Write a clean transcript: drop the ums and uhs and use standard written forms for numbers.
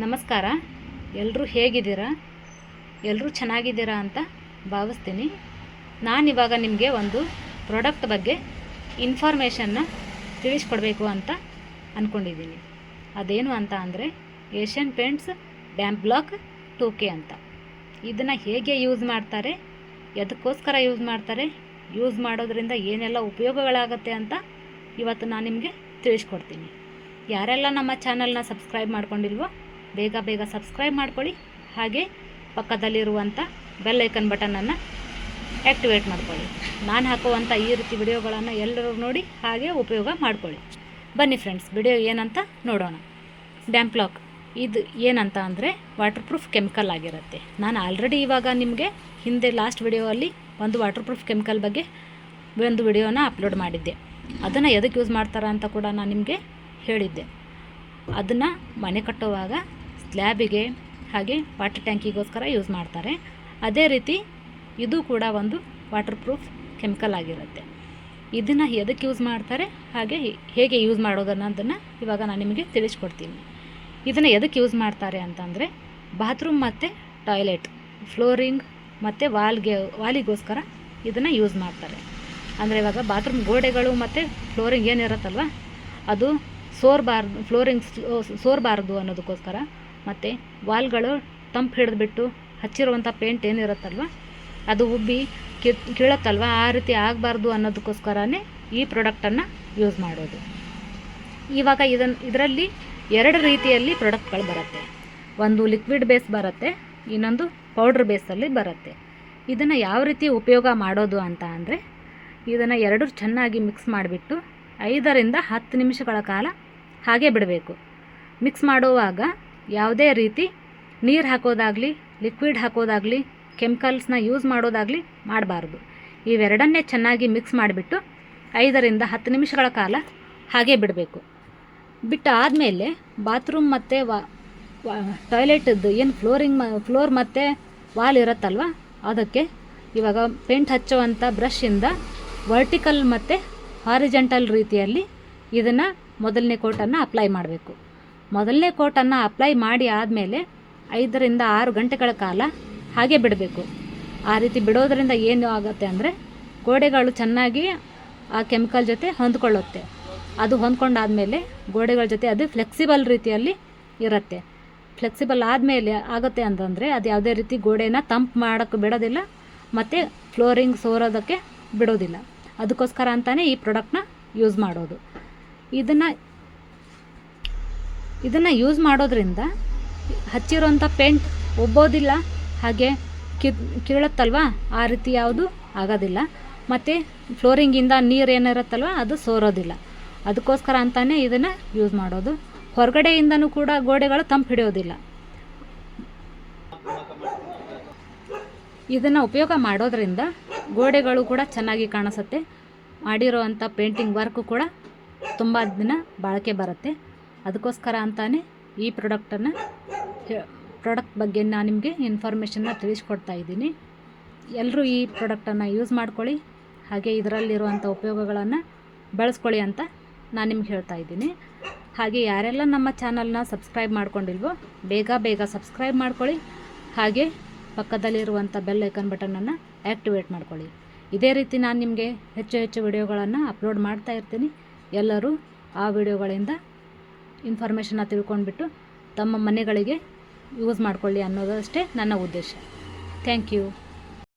ನಮಸ್ಕಾರ. ಎಲ್ಲರೂ ಹೇಗಿದ್ದೀರಾ? ಎಲ್ಲರೂ ಚೆನ್ನಾಗಿದ್ದೀರಾ ಅಂತ ಭಾವಿಸ್ತೀನಿ. ನಾನಿವಾಗ ನಿಮಗೆ ಒಂದು ಪ್ರಾಡಕ್ಟ್ ಬಗ್ಗೆ ಇನ್ಫಾರ್ಮೇಷನ್ನ ತಿಳಿಸ್ಕೊಡ್ಬೇಕು ಅಂತ ಅಂದ್ಕೊಂಡಿದ್ದೀನಿ. ಅದೇನು ಅಂತ ಅಂದರೆ Asian paints dam block 2K ಅಂತ. ಇದನ್ನು ಹೇಗೆ ಯೂಸ್ ಮಾಡ್ತಾರೆ, ಎದಕ್ಕೋಸ್ಕರ ಯೂಸ್ ಮಾಡ್ತಾರೆ, ಯೂಸ್ ಮಾಡೋದ್ರಿಂದ ಏನೆಲ್ಲ ಉಪಯೋಗಗಳಾಗುತ್ತೆ ಅಂತ ಇವತ್ತು ನಾನು ನಿಮಗೆ ತಿಳಿಸ್ಕೊಡ್ತೀನಿ. ಯಾರೆಲ್ಲ ನಮ್ಮ ಚಾನಲ್ನ ಸಬ್ಸ್ಕ್ರೈಬ್ ಮಾಡ್ಕೊಂಡಿಲ್ವೋ ಬೇಗ ಸಬ್ಸ್ಕ್ರೈಬ್ ಮಾಡ್ಕೊಳ್ಳಿ. ಹಾಗೆ ಪಕ್ಕದಲ್ಲಿರುವಂಥ ಬೆಲ್ ಐಕನ್ ಬಟನನ್ನು ಆ್ಯಕ್ಟಿವೇಟ್ ಮಾಡ್ಕೊಳ್ಳಿ. ನಾನು ಹಾಕುವಂಥ ಈ ರೀತಿ ವಿಡಿಯೋಗಳನ್ನು ಎಲ್ಲರೂ ನೋಡಿ ಹಾಗೆ ಉಪಯೋಗ ಮಾಡ್ಕೊಳ್ಳಿ. ಬನ್ನಿ ಫ್ರೆಂಡ್ಸ್, ವಿಡಿಯೋ ಏನಂತ ನೋಡೋಣ. ಡ್ಯಾಮ್ ಬ್ಲಾಕ್ ಇದು ಏನಂತ ಅಂದರೆ ವಾಟರ್ ಪ್ರೂಫ್ ಕೆಮಿಕಲ್ ಆಗಿರುತ್ತೆ. ನಾನು ಆಲ್ರೆಡಿ ಇವಾಗ ನಿಮಗೆ ಹಿಂದೆ ಲಾಸ್ಟ್ ವಿಡಿಯೋಲ್ಲಿ ಒಂದು ವಾಟರ್ ಪ್ರೂಫ್ ಕೆಮಿಕಲ್ ಬಗ್ಗೆ ಒಂದು ವಿಡಿಯೋನ ಅಪ್ಲೋಡ್ ಮಾಡಿದ್ದೆ. ಅದನ್ನು ಎದಕ್ಕೆ ಯೂಸ್ ಮಾಡ್ತಾರೆ ಅಂತ ಕೂಡ ನಾನು ನಿಮಗೆ ಹೇಳಿದ್ದೆ. ಅದನ್ನು ಮನೆ ಕಟ್ಟುವಾಗ ಸ್ಲ್ಯಾಬಿಗೆ ಹಾಗೆ ವಾಟರ್ ಟ್ಯಾಂಕಿಗೋಸ್ಕರ ಯೂಸ್ ಮಾಡ್ತಾರೆ. ಅದೇ ರೀತಿ ಇದು ಕೂಡ ಒಂದು ವಾಟರ್ ಪ್ರೂಫ್ ಕೆಮಿಕಲ್ ಆಗಿರುತ್ತೆ. ಇದನ್ನು ಎದಕ್ಕೆ ಯೂಸ್ ಮಾಡ್ತಾರೆ, ಹಾಗೆ ಹೇಗೆ ಯೂಸ್ ಮಾಡೋದನ್ನೋದನ್ನು ಇವಾಗ ನಾನು ನಿಮಗೆ ತಿಳಿಸ್ಕೊಡ್ತೀನಿ. ಇದನ್ನು ಎದಕ್ಕೆ ಯೂಸ್ ಮಾಡ್ತಾರೆ ಅಂತಂದರೆ ಬಾತ್ರೂಮ್ ಮತ್ತು ಟಾಯ್ಲೆಟ್ ಫ್ಲೋರಿಂಗ್ ಮತ್ತು ವಾಲಿಗೋಸ್ಕರ ಇದನ್ನು ಯೂಸ್ ಮಾಡ್ತಾರೆ. ಅಂದರೆ ಇವಾಗ ಬಾತ್ರೂಮ್ ಗೋಡೆಗಳು ಮತ್ತು ಫ್ಲೋರಿಂಗ್ ಏನಿರುತ್ತಲ್ವ ಅದು ಸೋರಬಾರ್ದು ಅನ್ನೋದಕ್ಕೋಸ್ಕರ, ಮತ್ತು ವಾಲ್ಗಳು ತಂಪು ಹಿಡಿದ್ಬಿಟ್ಟು ಹಚ್ಚಿರುವಂಥ ಪೇಂಟ್ ಏನಿರುತ್ತಲ್ವ ಅದು ಉಬ್ಬಿ ಕೀಳತ್ತಲ್ವ, ಆ ರೀತಿ ಆಗಬಾರ್ದು ಅನ್ನೋದಕ್ಕೋಸ್ಕರನೇ ಈ ಪ್ರಾಡಕ್ಟನ್ನು ಯೂಸ್ ಮಾಡೋದು. ಇವಾಗ ಇದರಲ್ಲಿ ಎರಡು ರೀತಿಯಲ್ಲಿ ಪ್ರಾಡಕ್ಟ್ಗಳು ಬರುತ್ತೆ. ಒಂದು ಲಿಕ್ವಿಡ್ ಬೇಸ್ ಬರುತ್ತೆ, ಇನ್ನೊಂದು ಪೌಡ್ರ್ ಬೇಸಲ್ಲಿ ಬರುತ್ತೆ. ಇದನ್ನು ಯಾವ ರೀತಿ ಉಪಯೋಗ ಮಾಡೋದು ಅಂತ ಅಂದರೆ ಇದನ್ನು ಎರಡು ಚೆನ್ನಾಗಿ ಮಿಕ್ಸ್ ಮಾಡಿಬಿಟ್ಟು 5 ರಿಂದ 10 ನಿಮಿಷಗಳ ಕಾಲ ಹಾಗೆ ಬಿಡಬೇಕು. ಮಿಕ್ಸ್ ಮಾಡುವಾಗ ಯಾವುದೇ ರೀತಿ ನೀರು ಹಾಕೋದಾಗಲಿ, ಲಿಕ್ವಿಡ್ ಹಾಕೋದಾಗಲಿ, ಕೆಮಿಕಲ್ಸ್ನ ಯೂಸ್ ಮಾಡೋದಾಗಲಿ ಮಾಡಬಾರ್ದು. ಇವೆರಡನ್ನೇ ಚೆನ್ನಾಗಿ ಮಿಕ್ಸ್ ಮಾಡಿಬಿಟ್ಟು 5 ರಿಂದ 10 ನಿಮಿಷಗಳ ಕಾಲ ಹಾಗೆ ಬಿಡಬೇಕು. ಬಿಟ್ಟು ಆದಮೇಲೆ ಬಾತ್ರೂಮ್ ಮತ್ತು ಟಾಯ್ಲೆಟದ್ದು ಏನು ಫ್ಲೋರ್ ಮತ್ತು ವಾಲ್ ಇರುತ್ತಲ್ವ ಅದಕ್ಕೆ ಇವಾಗ ಪೇಂಟ್ ಹಚ್ಚುವಂಥ ಬ್ರಷಿಂದ ವರ್ಟಿಕಲ್ ಮತ್ತು ಹಾರಿಜೆಂಟಲ್ ರೀತಿಯಲ್ಲಿ ಇದನ್ನು ಮೊದಲನೇ ಕೋಟನ್ನು ಅಪ್ಲೈ ಮಾಡಬೇಕು. ಮೊದಲನೇ ಕೋಟನ್ನು ಅಪ್ಲೈ ಮಾಡಿ ಆದಮೇಲೆ 5 ರಿಂದ 6 ಗಂಟೆಗಳ ಕಾಲ ಹಾಗೆ ಬಿಡಬೇಕು. ಆ ರೀತಿ ಬಿಡೋದ್ರಿಂದ ಏನು ಆಗುತ್ತೆ ಅಂದರೆ ಗೋಡೆಗಳು ಚೆನ್ನಾಗಿ ಆ ಕೆಮಿಕಲ್ ಜೊತೆ ಹೊಂದ್ಕೊಳ್ಳುತ್ತೆ. ಅದು ಹೊಂದ್ಕೊಂಡಾದಮೇಲೆ ಗೋಡೆಗಳ ಜೊತೆ ಅದು ಫ್ಲೆಕ್ಸಿಬಲ್ ರೀತಿಯಲ್ಲಿ ಇರುತ್ತೆ. ಫ್ಲೆಕ್ಸಿಬಲ್ ಆದಮೇಲೆ ಆಗುತ್ತೆ ಅಂತಂದರೆ ಅದು ಯಾವುದೇ ರೀತಿ ಗೋಡೆನ ತಂಪು ಮಾಡೋಕ್ಕೆ ಬಿಡೋದಿಲ್ಲ ಮತ್ತು ಫ್ಲೋರಿಂಗ್ ಸೋರೋದಕ್ಕೆ ಬಿಡೋದಿಲ್ಲ. ಅದಕ್ಕೋಸ್ಕರ ಅಂತಲೇ ಈ ಪ್ರಾಡಕ್ಟ್ನ ಯೂಸ್ ಮಾಡೋದು. ಇದನ್ನು ಯೂಸ್ ಮಾಡೋದ್ರಿಂದ ಹಚ್ಚಿರೋಂಥ ಪೇಂಟ್ ಒಬ್ಬೋದಿಲ್ಲ, ಹಾಗೆ ಕೀಳುತ್ತಲ್ವ ಆ ರೀತಿ ಯಾವುದು ಆಗೋದಿಲ್ಲ, ಮತ್ತು ಫ್ಲೋರಿಂಗಿಂದ ನೀರು ಏನಿರುತ್ತಲ್ವ ಅದು ಸೋರೋದಿಲ್ಲ. ಅದಕ್ಕೋಸ್ಕರ ಅಂತಲೇ ಇದನ್ನು ಯೂಸ್ ಮಾಡೋದು. ಹೊರಗಡೆಯಿಂದನೂ ಕೂಡ ಗೋಡೆಗಳು ತಂಪು ಹಿಡಿಯೋದಿಲ್ಲ. ಇದನ್ನು ಉಪಯೋಗ ಮಾಡೋದ್ರಿಂದ ಗೋಡೆಗಳು ಕೂಡ ಚೆನ್ನಾಗಿ ಕಾಣಿಸುತ್ತೆ. ಮಾಡಿರೋವಂಥ ಪೇಂಟಿಂಗ್ ವರ್ಕು ಕೂಡ ತುಂಬ ದಿನ ಬಾಳಿಕೆ ಬರುತ್ತೆ. ಅದಕ್ಕೋಸ್ಕರ ಅಂತಲೇ ಈ ಪ್ರಾಡಕ್ಟ್ ಬಗ್ಗೆ ನಾನು ನಿಮಗೆ ಇನ್ಫಾರ್ಮೇಷನ್ನ ತಿಳಿಸ್ಕೊಡ್ತಾ ಇದ್ದೀನಿ. ಎಲ್ಲರೂ ಈ ಪ್ರಾಡಕ್ಟನ್ನು ಯೂಸ್ ಮಾಡ್ಕೊಳ್ಳಿ, ಹಾಗೆ ಇದರಲ್ಲಿರುವಂಥ ಉಪಯೋಗಗಳನ್ನು ಬಳಸ್ಕೊಳ್ಳಿ ಅಂತ ನಾನು ನಿಮ್ಗೆ ಹೇಳ್ತಾ ಇದ್ದೀನಿ. ಹಾಗೆ ಯಾರೆಲ್ಲ ನಮ್ಮ ಚಾನಲ್ನ ಸಬ್ಸ್ಕ್ರೈಬ್ ಮಾಡ್ಕೊಂಡಿಲ್ವೋ ಬೇಗ ಸಬ್ಸ್ಕ್ರೈಬ್ ಮಾಡ್ಕೊಳ್ಳಿ. ಹಾಗೆ ಪಕ್ಕದಲ್ಲಿರುವಂಥ ಬೆಲ್ ಐಕನ್ ಬಟನನ್ನು ಆ್ಯಕ್ಟಿವೇಟ್ ಮಾಡ್ಕೊಳ್ಳಿ. ಇದೇ ರೀತಿ ನಾನು ನಿಮಗೆ ಹೆಚ್ಚು ವಿಡಿಯೋಗಳನ್ನು ಅಪ್ಲೋಡ್ ಮಾಡ್ತಾ ಇರ್ತೀನಿ. ಎಲ್ಲರೂ ಆ ವಿಡಿಯೋಗಳಿಂದ ಇನ್ಫಾರ್ಮೇಷನ್ನ ತಿಳ್ಕೊಂಡ್ಬಿಟ್ಟು ತಮ್ಮ ಮನೆಗಳಿಗೆ ಯೂಸ್ ಮಾಡ್ಕೊಳ್ಳಿ ಅನ್ನೋದಷ್ಟೇ ನನ್ನ ಉದ್ದೇಶ. Thank you.